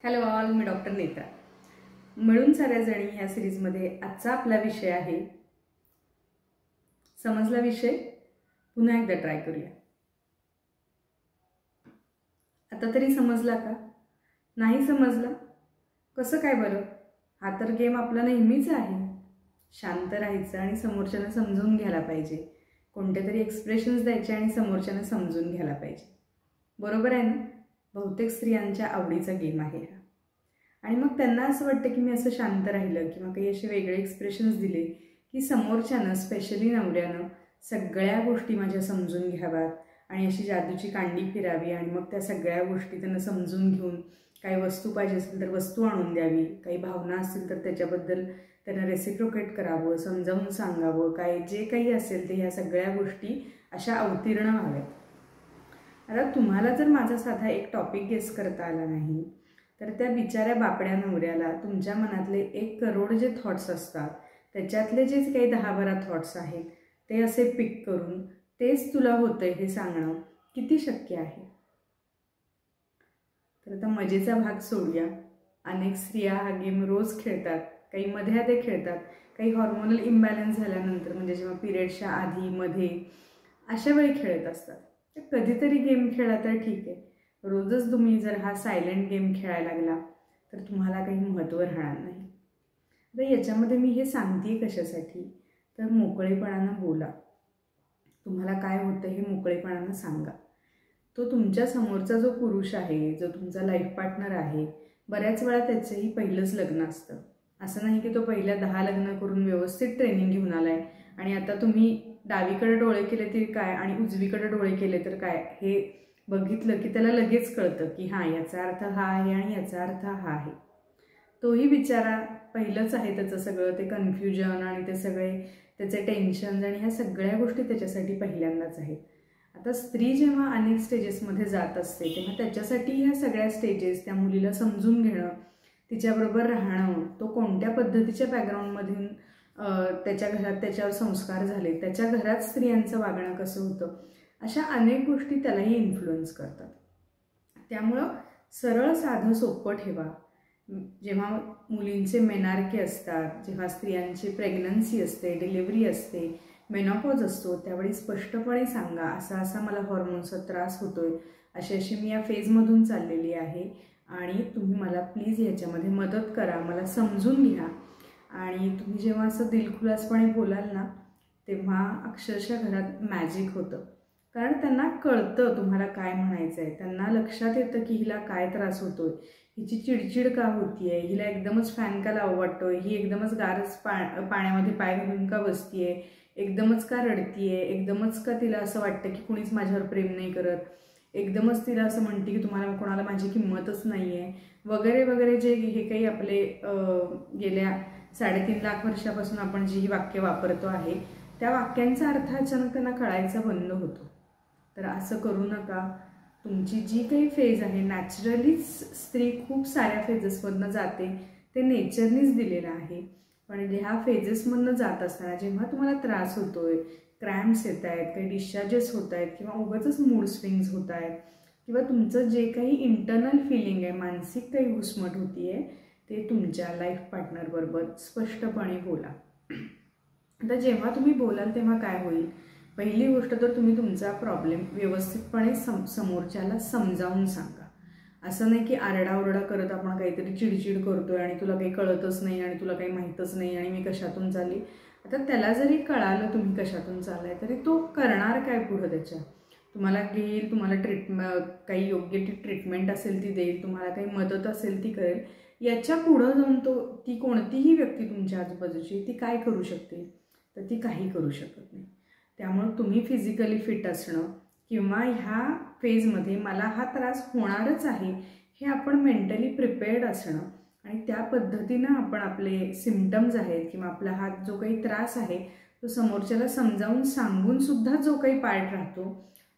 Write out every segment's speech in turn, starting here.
Hello all, मी doctor Netra. मिळून साऱ्या जणी ह्या सिरीजमध्ये आजचा आपला विषय आहे. समजला विषय? पुन्हा एकदा ट्राय करूया. आता तरी समजला का? नाही समजला? कसं काय बरं? हा तर गेम आपला नेहमीच आहे. शांत राहायचं आणि समोरच्यानं समजून घ्यायला पाहिजे. कोणते तरी एक्सप्रेशन्स द्यायचे आणि समोरच्यानं समजून घ्यायला पाहिजे. बरोबर आहे ना? बहुतेक स्त्रियांच्या आवडीचा गेम आहे हा. आणि मग त्यांना असं वाटतं की मी असं शांत राहिलं किंवा काही असे वेगळे एक्सप्रेशन्स दिले की समोरच्यानं, स्पेशली नवऱ्यानं, सगळ्या गोष्टी माझ्या समजून घ्याव्यात आणि अशी जादूची कांडी फिरावी आणि मग त्या सगळ्या गोष्टी त्यांना समजून घेऊन काही वस्तू पाहिजे असेल तर वस्तू आणून द्यावी, काही भावना असतील तर त्याच्याबद्दल त्यांना रेसिप्रोकेट करावं, समजावून सांगावं, काय जे काही असेल ते ह्या सगळ्या गोष्टी अशा अवतीर्ण व्हाव्यात. आता तुम्हाला जर माझा साधा एक टॉपिक गेस करता आला नाही तर त्या बिचाऱ्या बापड्या नवऱ्याला तुमच्या मनातले 1 करोड जे थॉट्स असतात त्याच्यातले जे काही 10-12 थॉट्स आहेत ते असे पिक करून तेच तुला होतंय हे सांगणं किती शक्य आहे? तर आता मजेचा भाग सोडूया. अनेक स्त्रिया हा गेम रोज खेळतात, काही मध्ये खेळतात, काही हॉर्मोनल इम्बॅलन्स झाल्यानंतर म्हणजे जेव्हा पिरियडच्या आधी मध्ये अशा वेळी खेळत असतात. तर कधीतरी गेम खेळला तर ठीक आहे. रोजच तुम्ही जर हा सायलेंट गेम खेळायला लागला तर तुम्हाला काही महत्त्व राहणार नाही. तर याच्यामध्ये मी हे सांगते कशासाठी? तर मोकळेपणानं बोला. तुम्हाला काय होतं हे मोकळेपणानं सांगा. तो तुमच्या समोरचा जो पुरुष आहे, जो तुमचा लाईफ पार्टनर आहे, बऱ्याच वेळा त्याचंही पहिलंच लग्न असतं. असं नाही की तो पहिल्या 10 लग्न करून व्यवस्थित ट्रेनिंग घेऊन आला आहे आणि आता तुम्ही डावीकडे डोळे केले तरी काय आणि उजवीकडे डोळे केले तर काय हे बघितलं की त्याला लगेच कळतं की हां, याचा अर्थ हा आहे आणि याचा अर्थ हा आहे. तोही बिचारा पहिलंच आहे, त्याचं सगळं ते कन्फ्युजन आणि ते सगळे त्याचे टेन्शन्स आणि ह्या सगळ्या गोष्टी त्याच्यासाठी पहिल्यांदाच आहेत. आता स्त्री जेव्हा अनेक स्टेजेसमध्ये जात असते तेव्हा त्याच्यासाठी ह्या सगळ्या स्टेजेस त्या मुलीला समजून घेणं, तिच्याबरोबर राहणं, तो कोणत्या पद्धतीच्या बॅकग्राऊंडमधून त्याच्या घरात त्याच्यावर संस्कार झाले, त्याच्या घरात स्त्रियांचं वागणं कसं होतं, अशा अनेक गोष्टी त्यालाही इन्फ्लुअन्स करतात. त्यामुळं सरळ साधं सोपं ठेवा. जेव्हा मुलींचे मेनार्के असतात, जेव्हा स्त्रियांची प्रेग्नन्सी असते, डिलिव्हरी असते, मेनॉपॉज असतो, त्यावेळी स्पष्टपणे सांगा असा असा मला हॉर्मोन्सचा त्रास होतोय, अशी मी या फेजमधून चाललेली आहे आणि तुम्ही मला प्लीज याच्यामध्ये मदत करा, मला समजून घ्या. आणि तुम्ही जेव्हा असं दिलखुलासपणे बोलाल ना तेव्हा अक्षरशः घरात मॅजिक होतं. कारण त्यांना कळतं तुम्हाला काय म्हणायचं आहे. त्यांना लक्षात येतं की हिला काय त्रास होतोय, हिची चिडचिड का होतीये, हिला एकदमच फॅन का लावू वाटतोय, ही एकदमच गारच पाण्यामध्ये पाय घालून का बसतीये, एकदमच का रडतीये, एकदमच का तिला असं वाटतं की कुणीच माझ्यावर प्रेम नाही करत, एकदमच तिला असं म्हणते की तुम्हाला कोणाला माझी किंमतच नाही आहे, वगैरे वगैरे. जे हे काही आपले गेल्या 3.5 लाख वर्षापासून आपण जी ही वाक्य वापरतो आहे त्या वाक्यांचा अर्थ अचानक त्यांना कळायचा बंद होतो. तर असं करू नका. तुमची जी काही फेज आहे, नॅचरलीच स्त्री खूप साऱ्या फेजेसमधनं जाते, ते नेचरनीच दिलेलं आहे. पण ह्या फेजेसमधनं जात असताना जेव्हा तुम्हाला त्रास होतोय, क्रॅम्प्स येत आहेत, काही डिस्चार्जेस होत आहेत किंवा उगाचच मूड स्विंग्स होत आहेत किंवा तुमचं जे काही इंटरनल फिलिंग आहे, मानसिक काही घुसमट होती आहे, ते तुमच्या लाईफ पार्टनरबरोबर स्पष्टपणे बोला. आता जेव्हा तुम्ही बोलाल तेव्हा काय होईल? पहिली गोष्ट तर तुम्ही तुमचा प्रॉब्लेम व्यवस्थितपणे समोरच्याला समजावून सांगा. असं नाही की आरडाओरडा करत आपण काहीतरी चिडचिड करतोय आणि तुला काही कळतच नाही आणि तुला काही माहीतच नाही आणि मी कशातून चालली. आता त्याला जरी कळालं तुम्ही कशातून चाललाय तरी तो करणार काय पुढं? त्याच्या तुम्हाला घेईल, तुम्हाला काही योग्य ती ट्रीटमेंट असेल ती देईल, तुम्हाला काही मदत असेल ती करेल. याच्या पुढं जाऊन ती कोणतीही व्यक्ती तुमच्या आजूबाजूची ती काय करू शकते? तर ती काही करू शकत नाही. त्यामुळे तुम्ही फिजिकली फिट असणं किंवा ह्या फेजमध्ये मला हा त्रास होणारच आहे हे आपण मेंटली प्रिपेअर्ड असणं आणि त्या पद्धतीनं आपण आपले सिम्पटम्स आहेत किंवा आपला हा जो काही त्रास आहे तो समोरच्याला समजावून सांगून सुद्धा जो काही पार्ट राहतो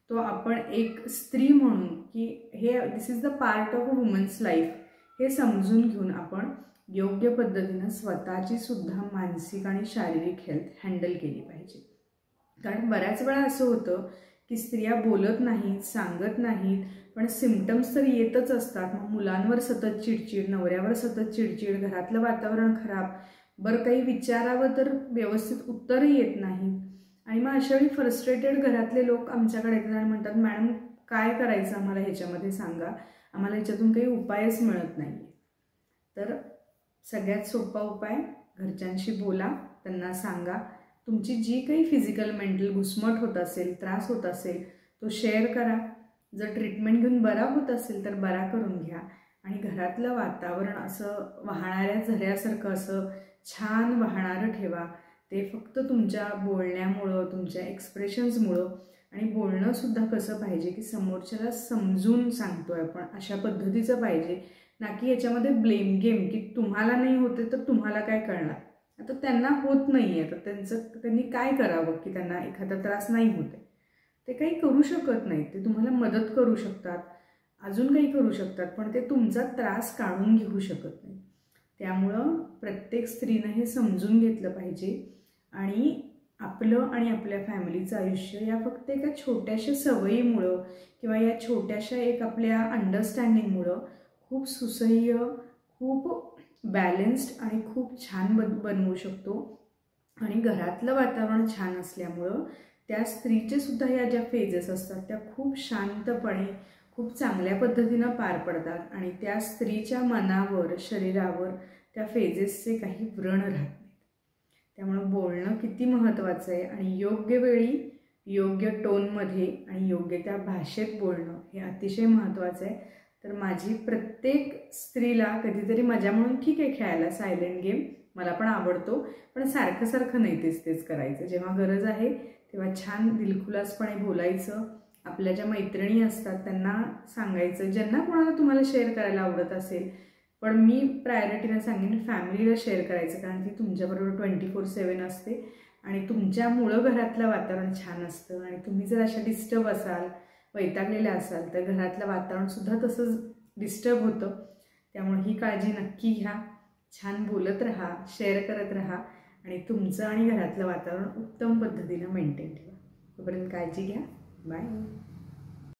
तो आपण एक स्त्री म्हणून की हे this is the part of a woman's life हे समजून घेऊन आपण योग्य पद्धतीनं स्वतःची सुद्धा मानसिक आणि शारीरिक हेल्थ हँडल केली पाहिजे. कारण बऱ्याच वेळा असं होतं की स्त्रिया बोलत नाहीत, सांगत नाहीत, पण सिम्पटम्स तर येतच असतात. मग मुलांवर सतत चिडचिड, नवऱ्यावर सतत चिडचिड, घरातलं वातावरण खराब, बरं काही विचारावं तर व्यवस्थित उत्तरही येत नाही. आणि मग अशावेळी फ्रस्ट्रेटेड घरातले लोक आमच्याकडे येतात आणि म्हणतात, मॅडम काय करायचं आम्हाला ह्याच्यामध्ये सांगा, आम्हाला ह्याच्यातून काही उपायच मिळत नाही. तर सगळ्यात सोपा उपाय, घरच्यांशी बोला, त्यांना सांगा, तुमची जी काही फिजिकल मेंटल घुसमट होत असेल, त्रास होत असेल, तो शेअर करा. जर ट्रीटमेंट घेऊन बरा होत असेल तर बरा करून घ्या. आणि घरातलं वातावरण असं वाहणाऱ्या झऱ्यासारखं असं छान वाहणारं ठेवा. ते फक्त तुमच्या बोलण्यामुळं, तुमच्या एक्सप्रेशन्समुळं. आणि बोलणंसुद्धा कसं पाहिजे की समोरच्याला समजून सांगतोय आपण अशा पद्धतीचं पाहिजे, ना की याच्यामध्ये ब्लेम गेम की तुम्हाला नाही होते तर तुम्हाला काय कळणार. आता त्यांना होत नाही आहे तर त्यांनी काय करावं की त्यांना एखादा त्रास नाही होते. ते काही करू शकत नाहीत, ते तुम्हाला मदत करू शकतात, अजून काही करू शकतात, पण ते तुमचा त्रास काढून घेऊ शकत नाही. त्यामुळं प्रत्येक स्त्रीनं हे समजून घेतलं पाहिजे. आणि आपलं आणि आपल्या फॅमिलीचं आयुष्य या फक्त एका छोट्याशा सवयीमुळं किंवा या छोट्याशा एक आपल्या अंडरस्टँडिंगमुळं खूप सुसह्य, खूप बॅलन्स्ड आणि खूप छान बनवू शकतो. आणि घरातलं वातावरण छान असल्यामुळं त्या स्त्रीचे सुद्धा या ज्या फेजेस असतात त्या खूप शांतपणे, खूप चांगल्या पद्धतीनं पार पडतात. आणि त्या स्त्रीच्या मनावर, शरीरावर त्या फेजेसचे काही व्रण राहत नाहीत. त्यामुळं बोलणं किती महत्त्वाचं आहे आणि योग्य वेळी, योग्य टोनमध्ये आणि योग्य त्या भाषेत बोलणं हे अतिशय महत्त्वाचं आहे. तर माझी प्रत्येक स्त्रीला कधीतरी मजा म्हणून ठीक आहे खेळायला सायलेंट गेम, मला पण आवडतो, पण सारखं सारखं नाही तेच करायचं. जेव्हा गरज आहे तेव्हा छान दिलखुलासपणे बोलायचं. आपल्या ज्या मैत्रिणी असतात त्यांना सांगायचं, ज्यांना कोणाला तुम्हाला शेअर करायला आवडत असेल. पण मी प्रायोरिटीनं सांगेन फॅमिलीला शेअर करायचं, कारण ती तुमच्याबरोबर 24/7 असते आणि तुमच्यामुळं घरातलं वातावरण छान असतं. आणि तुम्ही जर अशा डिस्टर्ब असाल, वैतागलेल्या असाल तर घरातलं वातावरणसुद्धा तसंच डिस्टर्ब होतं. त्यामुळे ही काळजी नक्की घ्या. छान बोलत राहा, शेअर करत राहा आणि तुमचं आणि घरातलं वातावरण उत्तम पद्धतीनं मेंटेन ठेवा. तोपर्यंत काळजी घ्या. बाय.